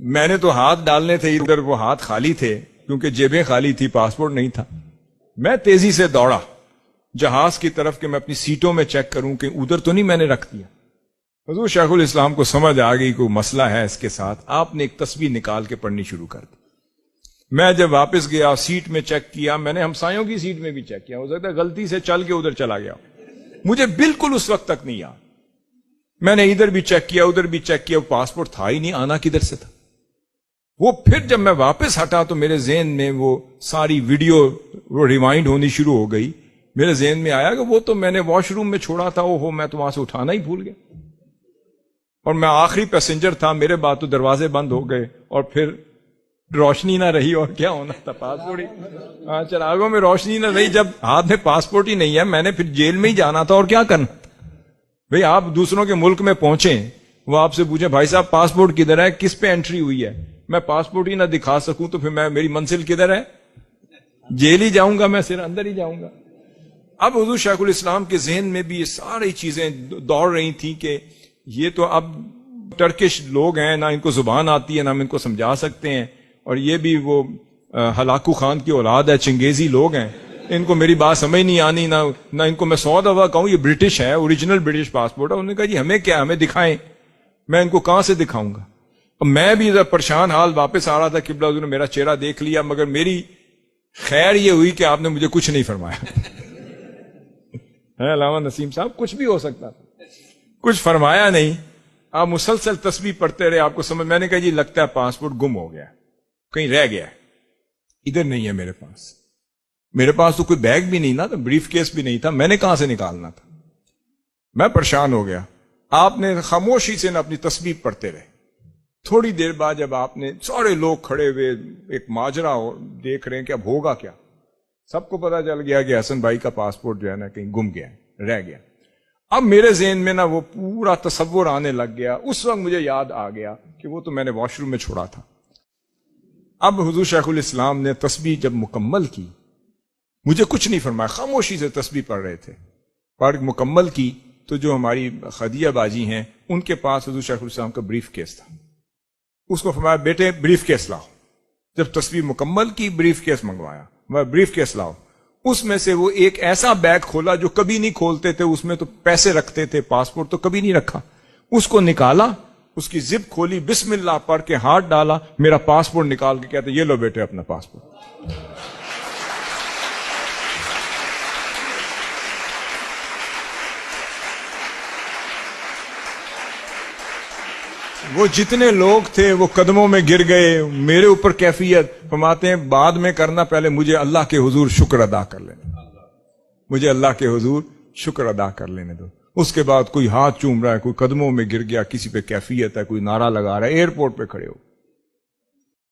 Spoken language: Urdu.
میں نے تو ہاتھ ڈالنے تھے ادھر، وہ ہاتھ خالی تھے کیونکہ جیبیں خالی تھی، پاسپورٹ نہیں تھا. میں تیزی سے دوڑا جہاز کی طرف کہ میں اپنی سیٹوں میں چیک کروں کہ ادھر تو نہیں میں نے رکھ دیا. حضور شیخ الاسلام کو سمجھ آ گئی کوئی مسئلہ ہے اس کے ساتھ. آپ نے ایک تسبیح نکال کے پڑھنی شروع کر دی. میں جب واپس گیا سیٹ میں چیک کیا، میں نے ہمسایوں کی سیٹ میں بھی چیک کیا، ہو سکتا ہے غلطی سے چل کے ادھر چلا گیا، مجھے بالکل اس وقت تک نہیں یاد. میں نے ادھر بھی چیک کیا ادھر بھی چیک کیا، پاسپورٹ تھا ہی نہیں، آنا کدھر سے تھا. وہ پھر جب میں واپس ہٹا تو میرے ذہن میں وہ ساری ویڈیو وہ ریمائنڈ ہونی شروع ہو گئی. میرے ذہن میں آیا کہ وہ تو میں نے واش روم میں چھوڑا تھا، اوہو میں تو وہاں سے اٹھانا ہی بھول گیا، اور میں آخری پیسنجر تھا. میرے بعد تو دروازے بند ہو گئے اور پھر روشنی نہ رہی، اور کیا ہونا تھا، پاسپورٹ ہی چراغوں میں روشنی نہ رہی. جب ہاتھ میں پاسپورٹ ہی نہیں ہے، میں نے پھر جیل میں ہی جانا تھا، اور کیا کرنا تھا. بھئی آپ دوسروں کے ملک میں پہنچیں، وہ آپ سے پوچھیں بھائی صاحب پاسپورٹ کدھر ہے، کس پہ انٹری ہوئی ہے، میں پاسپورٹ ہی نہ دکھا سکوں تو پھر میری منزل کدھر ہے، جیل ہی جاؤں گا، میں صرف اندر ہی جاؤں گا. اب حضور شیخ الاسلام کے ذہن میں بھی یہ ساری چیزیں دوڑ رہی تھیں کہ یہ تو اب ٹرکش لوگ ہیں، نہ ان کو زبان آتی ہے نہ ہم ان کو سمجھا سکتے ہیں، اور یہ بھی وہ ہلاکو خان کی اولاد ہے، چنگیزی لوگ ہیں، ان کو میری بات سمجھ نہیں آنی، نہ ان کو میں 100 دفعہ کہوں یہ برٹش ہے، اوریجنل برٹش پاسپورٹ ہے. انہوں نے کہا جی ہمیں کیا، ہمیں دکھائیں، میں ان کو کہاں سے دکھاؤں گا. اور میں بھی پریشان حال واپس آ رہا تھا. قبلہ حضور نے میرا چہرہ دیکھ لیا، مگر میری خیر یہ ہوئی کہ آپ نے مجھے کچھ نہیں فرمایا. علامہ نسیم صاحب کچھ بھی ہو سکتا تھا، کچھ فرمایا نہیں. آپ مسلسل تسبیح پڑھتے رہے. آپ کو سمجھ، میں نے کہا جی لگتا ہے پاسپورٹ گم ہو گیا، کہیں رہ گیا، ادھر نہیں ہے میرے پاس. میرے پاس تو کوئی بیگ بھی نہیں نا، تو بریف کیس بھی نہیں تھا، میں نے کہاں سے نکالنا تھا. میں پریشان ہو گیا. آپ نے خاموشی سے اپنی تسبیح پڑھتے رہے. تھوڑی دیر بعد جب آپ نے سارے لوگ کھڑے ہوئے ایک ماجرا دیکھ رہے ہیں کہ اب ہوگا کیا، سب کو پتا چل گیا کہ حسن بھائی کا پاسپورٹ جو ہے نا کہیں گم گیا، رہ گیا. اب میرے ذہن میں نا وہ پورا تصور آنے لگ گیا. اس وقت مجھے یاد آ گیا کہ وہ تو میں نے واش روم میں چھوڑا تھا. اب حضور شیخ الاسلام نے تسبیح جب مکمل کی، مجھے کچھ نہیں فرمایا، خاموشی سے تسبیح پڑھ رہے تھے. پڑھ مکمل کی تو جو ہماری خدیجہ باجی ہیں ان کے پاس حضور شیخ الاسلام کا بریف کیس تھا. اس کو فرمایا بیٹے بریف کیس لاؤ. جب تسبیح مکمل کی بریف کیس منگوایا، میں بریف کیس لاؤ. اس میں سے وہ ایک ایسا بیگ کھولا جو کبھی نہیں کھولتے تھے، اس میں تو پیسے رکھتے تھے، پاسپورٹ تو کبھی نہیں رکھا. اس کو نکالا، اس کی زپ کھولی، بسم اللہ پڑھ کے ہاتھ ڈالا، میرا پاسپورٹ نکال کے کہتے یہ لو بیٹے اپنا پاسپورٹ. وہ جتنے لوگ تھے وہ قدموں میں گر گئے. میرے اوپر کیفیت فرماتے ہیں بعد میں کرنا، پہلے مجھے اللہ کے حضور شکر ادا کر لینے، مجھے اللہ کے حضور شکر ادا کر لینے دو. اس کے بعد کوئی ہاتھ چوم رہا ہے، کوئی قدموں میں گر گیا، کسی پہ کیفیت ہے، کوئی نعرہ لگا رہا ہے، ایئرپورٹ پہ کھڑے ہو.